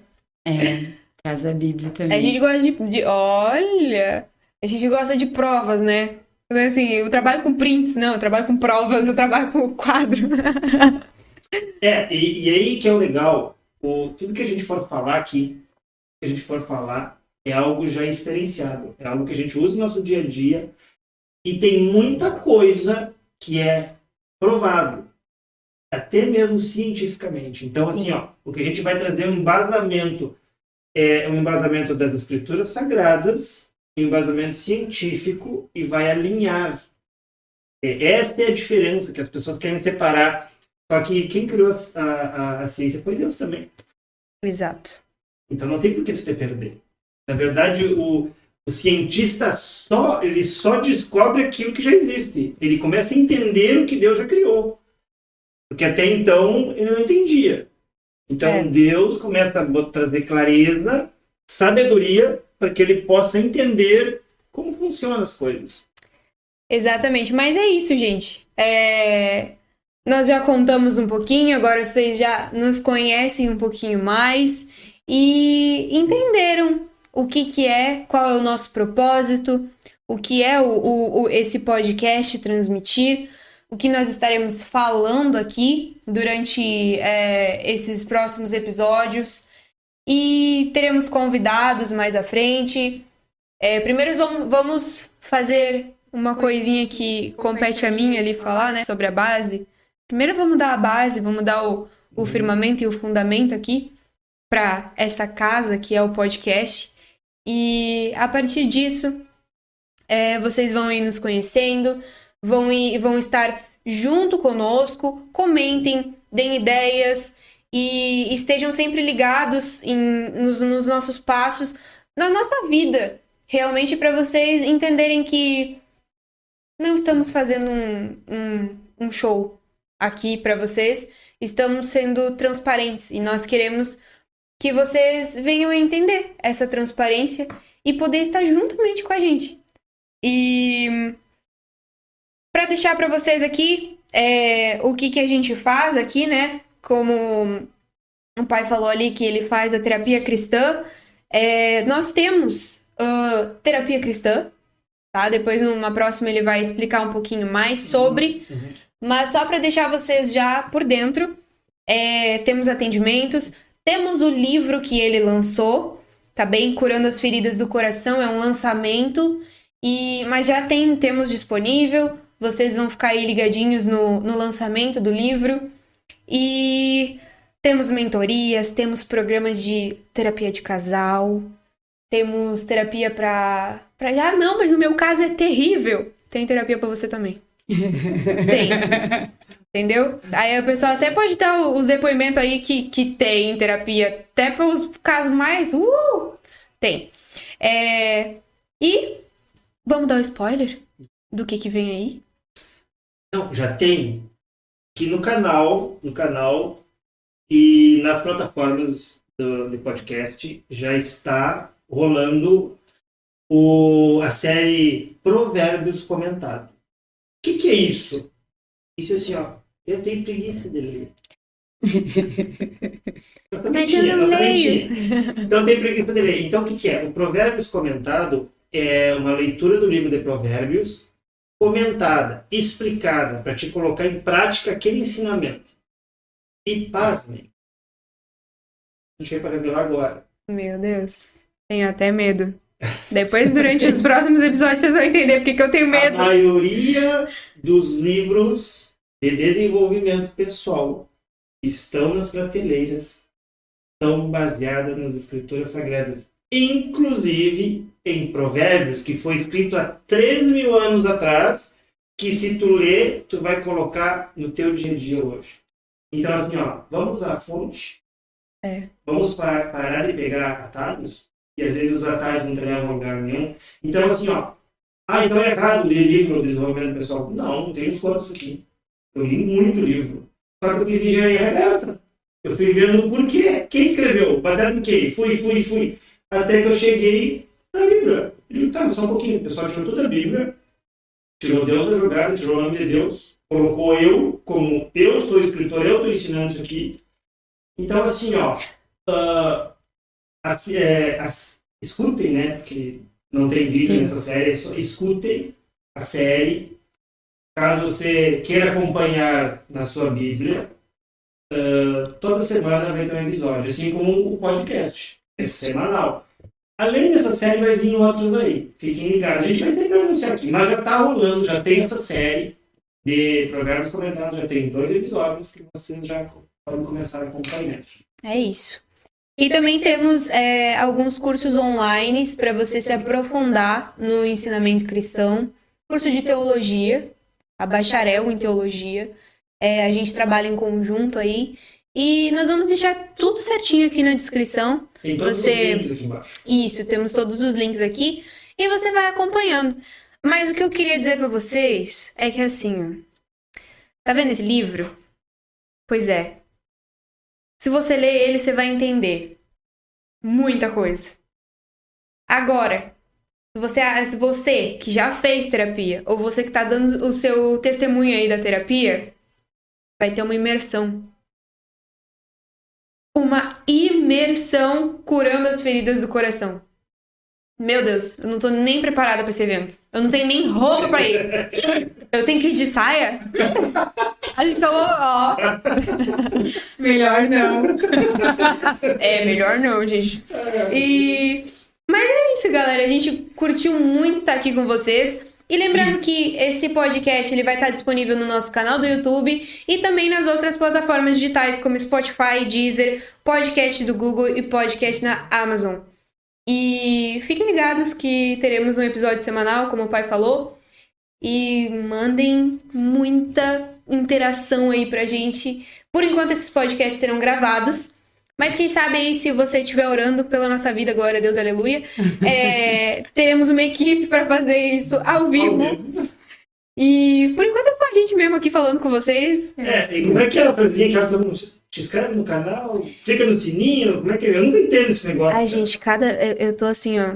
né? Traz a Bíblia também. A gente gosta de... Olha... A gente gosta de provas, né? Assim, eu trabalho com prints, não, eu trabalho com provas, eu trabalho com quadro. E aí que é o legal, tudo que a gente for falar aqui, é algo já experienciado, é algo que a gente usa no nosso dia a dia, e tem muita coisa que é provado, até mesmo cientificamente. Então, aqui, ó, o que a gente vai trazer é um embasamento das escrituras sagradas, um embasamento científico, e vai alinhar. Essa é a diferença que as pessoas querem separar. Só que quem criou a ciência foi Deus também. Exato. Então não tem por que tu te perder. Na verdade, o cientista só descobre aquilo que já existe. Ele começa a entender o que Deus já criou. Porque até então ele não entendia. Então Deus começa a trazer clareza, sabedoria, para que ele possa entender como funcionam as coisas. Exatamente, mas é isso, gente. Nós já contamos um pouquinho, agora vocês já nos conhecem um pouquinho mais e entenderam o que é, qual é o nosso propósito, o que é esse podcast transmitir. o que nós estaremos falando aqui durante esses próximos episódios. E teremos convidados mais à frente. Primeiro vamos fazer uma coisinha que compete a mim ali falar, né, sobre a base. Primeiro vamos dar a base, vamos dar o firmamento e o fundamento aqui para essa casa que é o podcast. E a partir disso, vocês vão ir nos conhecendo, vão estar junto conosco, comentem, deem ideias e estejam sempre ligados nos nossos passos, na nossa vida, realmente para vocês entenderem que não estamos fazendo um show aqui para vocês, estamos sendo transparentes e nós queremos que vocês venham a entender essa transparência e poder estar juntamente com a gente. E para deixar para vocês aqui o que a gente faz aqui, né? Como o pai falou ali que ele faz a terapia cristã, nós temos terapia cristã, tá? Depois numa próxima ele vai explicar um pouquinho mais sobre, mas só para deixar vocês já por dentro, temos atendimentos, temos o livro que ele lançou, tá bem? Curando as Feridas do Coração, é um lançamento, mas já temos disponível, vocês vão ficar aí ligadinhos no lançamento do livro. E temos mentorias, temos programas de terapia de casal, temos terapia pra... não, mas o meu caso é terrível. Tem terapia pra você também. Tem. Entendeu? Aí o pessoal até pode dar os depoimentos aí que tem terapia, até para os casos mais... Tem. E vamos dar um spoiler do que vem aí? Não, já tem. Aqui no canal e nas plataformas de podcast já está rolando a série Provérbios Comentados. O que é isso? Isso é assim, ó, eu tenho preguiça de ler. Mas eu não leio. Então eu tenho preguiça de ler. Então o que é? O Provérbios Comentado é uma leitura do livro de Provérbios comentada, explicada, para te colocar em prática aquele ensinamento. E pasmem. Não chega para revelar agora. Meu Deus. Tenho até medo. Depois, durante os próximos episódios, vocês vão entender porque que eu tenho medo. A maioria dos livros de desenvolvimento pessoal que estão nas prateleiras são baseadas nas escrituras sagradas. Inclusive em Provérbios, que foi escrito há 3.000 anos atrás, que se tu ler, tu vai colocar no teu dia a dia hoje. Então, assim, ó, vamos usar a fonte. Vamos parar de pegar atalhos, e às vezes os atalhos não levam a lugar nenhum. Então, assim, ó, então é errado ler livro de desenvolvimento pessoal. Não tem esforço aqui. Eu li muito livro. Só que eu fiz engenharia reversa. Eu fui vendo o porquê. Quem escreveu? Baseado em quê? Fui. Até que eu cheguei na Bíblia. Eu digo, tá, só um pouquinho. O pessoal tirou toda a Bíblia, tirou Deus da jogada, tirou o nome de Deus, colocou eu, como eu sou escritor, eu estou ensinando isso aqui. Então, assim, ó, escutem, né? Porque não tem vídeo nessa série, só escutem a série. Caso você queira acompanhar na sua Bíblia, toda semana vai ter um episódio, assim como o podcast, é semanal. Além dessa série, vai vir outros aí. Fiquem ligados. A gente vai sempre anunciar aqui, mas já está rolando, já tem essa série de programas comentados, já tem 2 episódios que vocês já podem começar a acompanhar. É isso. E também temos alguns cursos online para você se aprofundar no ensinamento cristão. Curso de teologia, a bacharel em teologia. A gente trabalha em conjunto aí. E nós vamos deixar tudo certinho aqui na descrição. Tem todos os links aqui embaixo. Isso, temos todos os links aqui. E você vai acompanhando. Mas o que eu queria dizer para vocês é que assim, tá vendo esse livro? Pois é. Se você ler ele, você vai entender muita coisa. Agora, se você que já fez terapia, ou você que está dando o seu testemunho aí da terapia, vai ter uma imersão. Uma imersão curando as feridas do coração. Meu Deus, eu não tô nem preparada pra esse evento. Eu não tenho nem roupa pra ir. Eu tenho que ir de saia? Então, ó. Melhor não. É, melhor não, gente. Mas é isso, galera. A gente curtiu muito estar aqui com vocês. E lembrando que esse podcast ele vai estar disponível no nosso canal do YouTube e também nas outras plataformas digitais como Spotify, Deezer, podcast do Google e podcast na Amazon. E fiquem ligados que teremos um episódio semanal, como o pai falou. E mandem muita interação aí pra gente. Por enquanto, esses podcasts serão gravados. Mas quem sabe aí, se você estiver orando pela nossa vida, glória a Deus, aleluia, teremos uma equipe pra fazer isso ao vivo. E por enquanto é só a gente mesmo aqui falando com vocês. E como é que é a frasinha que ela todo mundo te inscreve no canal, clica no sininho, como é que é? Eu nunca entendo esse negócio. Ai, gente, eu tô assim, ó.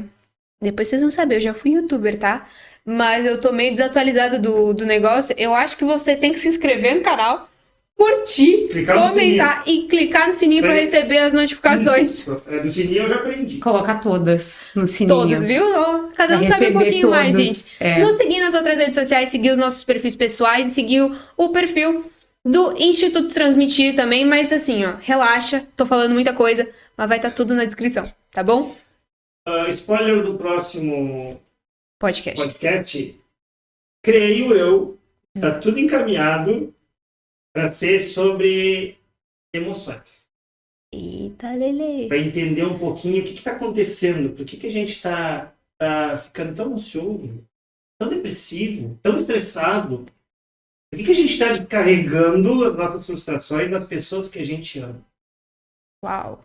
Depois vocês vão saber, eu já fui youtuber, tá? Mas eu tô meio desatualizada do negócio. Eu acho que você tem que se inscrever no canal, curtir, comentar e clicar no sininho pra receber as notificações. Do sininho eu já aprendi. Colocar todas no sininho. Todos, viu? Cada um sabe um pouquinho mais, gente. Nos seguir nas outras redes sociais, seguir os nossos perfis pessoais e seguir o perfil do Instituto Transmitir também. Mas assim, ó, relaxa, tô falando muita coisa, mas vai estar tudo na descrição, tá bom? Spoiler do próximo podcast. Creio eu, está tudo encaminhado para ser sobre emoções. Eita, Lele. Para entender um pouquinho o que está acontecendo, por que a gente está ficando tão ansioso, tão depressivo, tão estressado, por que a gente está descarregando as nossas frustrações nas pessoas que a gente ama. Uau.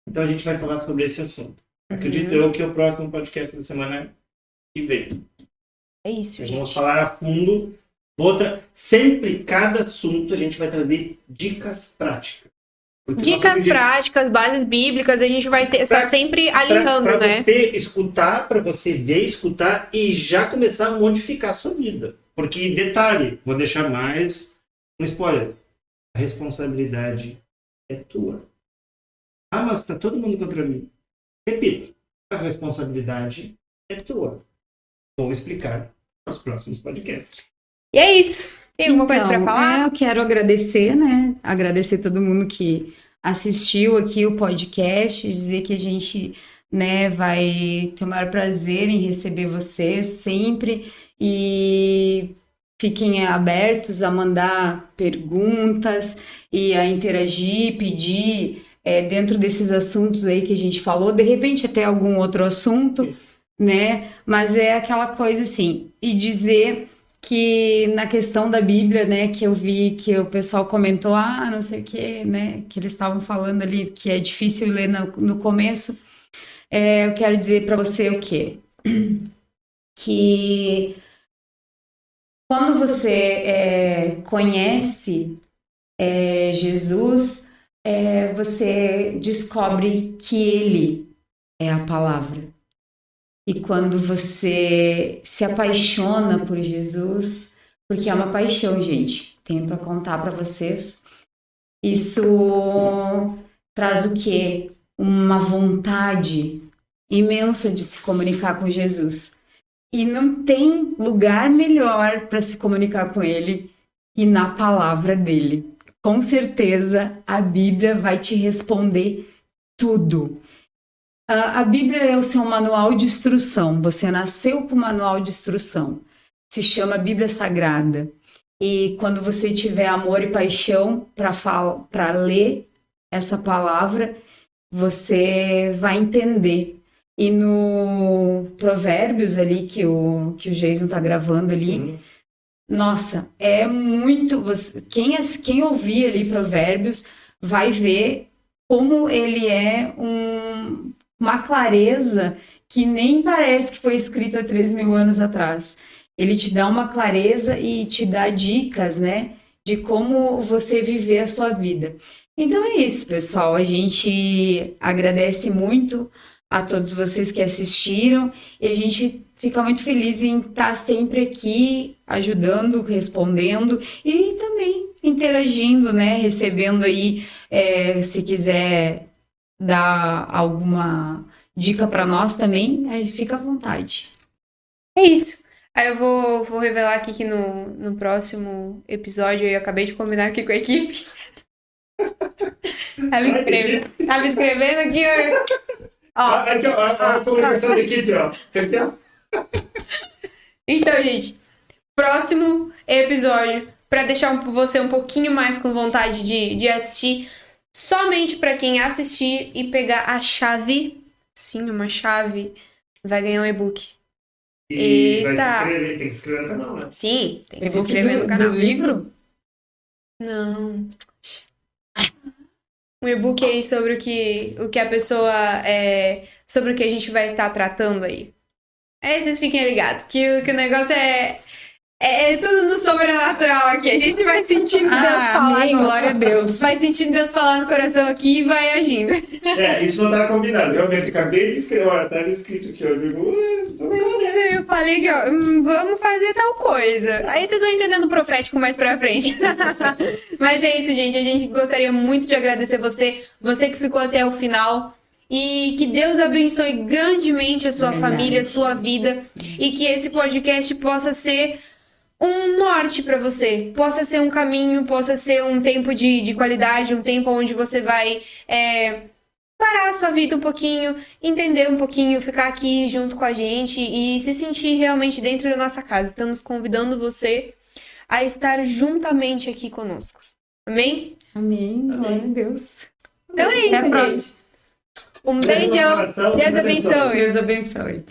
Então a gente vai falar sobre esse assunto. Acredito eu que é o próximo podcast da semana que vem. É isso, gente. Vamos falar a fundo. Sempre, cada assunto, a gente vai trazer dicas práticas. Dicas práticas, bases bíblicas, a gente vai estar sempre alinhando, né? Para você escutar, para você ver, escutar e já começar a modificar a sua vida. Porque, detalhe, vou deixar mais um spoiler. A responsabilidade é tua. Ah, mas está todo mundo contra mim. Repito, a responsabilidade é tua. Vou explicar nos próximos podcasts. E é isso. Tem alguma coisa para falar? Eu quero agradecer, né? Agradecer todo mundo que assistiu aqui o podcast, dizer que a gente, né, vai ter o maior prazer em receber vocês sempre e fiquem abertos a mandar perguntas e a interagir, pedir dentro desses assuntos aí que a gente falou, de repente até algum outro assunto, né? Mas é aquela coisa assim, e dizer que na questão da Bíblia, né, que eu vi que o pessoal comentou, não sei o que, né, que eles estavam falando ali, que é difícil ler no começo, eu quero dizer para você o quê? Que quando você conhece Jesus, você descobre que Ele é a palavra. E quando você se apaixona por Jesus, porque é uma paixão, gente, tenho para contar para vocês, isso traz o quê? Uma vontade imensa de se comunicar com Jesus. E não tem lugar melhor para se comunicar com Ele que na palavra dele. Com certeza a Bíblia vai te responder tudo. A Bíblia é o seu manual de instrução. Você nasceu com o manual de instrução. Se chama Bíblia Sagrada. E quando você tiver amor e paixão para ler essa palavra, você vai entender. E no Provérbios ali, que o Jason está gravando ali, nossa, é muito... Quem ouvir ali Provérbios vai ver como ele é uma clareza que nem parece que foi escrito há 3.000 anos atrás. Ele te dá uma clareza e te dá dicas, né, de como você viver a sua vida. Então é isso, pessoal. A gente agradece muito a todos vocês que assistiram e a gente fica muito feliz em estar sempre aqui ajudando, respondendo e também interagindo, né, recebendo aí, se quiser dar alguma dica para nós também, aí fica à vontade. É isso. Aí eu vou revelar aqui que no próximo episódio eu acabei de combinar aqui com a equipe. Tava escrevendo aqui, ó. Aqui, ó, a comunicação da equipe, ó. Você quer? Então, gente, próximo episódio, para deixar você um pouquinho mais com vontade de assistir, somente para quem assistir e pegar a chave, sim, uma chave, vai ganhar um e-book. E vai se Eita! inscrever, tem que se inscrever no canal, né? Sim, tem que se E-book inscrever no canal. do livro? Não. Um e-book aí sobre o que a pessoa sobre o que a gente vai estar tratando aí. Aí vocês fiquem ligados, que o negócio é tudo no sobrenatural aqui. A gente vai sentindo Deus falar. Amém, glória a Deus. Vai sentindo Deus falar no coração aqui e vai agindo. Isso não tá combinado. Realmente, acabei de escrever. Olha, tá escrito aqui, ó. Eu falei que, ó, vamos fazer tal coisa. Aí vocês vão entendendo o profético mais pra frente. Mas é isso, gente. A gente gostaria muito de agradecer você que ficou até o final. E que Deus abençoe grandemente a sua família, a sua vida. E que esse podcast possa ser um norte para você. Possa ser um caminho, possa ser um tempo de qualidade, um tempo onde você vai parar a sua vida um pouquinho, entender um pouquinho, ficar aqui junto com a gente e se sentir realmente dentro da nossa casa. Estamos convidando você a estar juntamente aqui conosco. Amém? Amém, glória a Deus. Então é isso, Até a próxima. gente. Um beijão. Deus abençoe. Deus abençoe.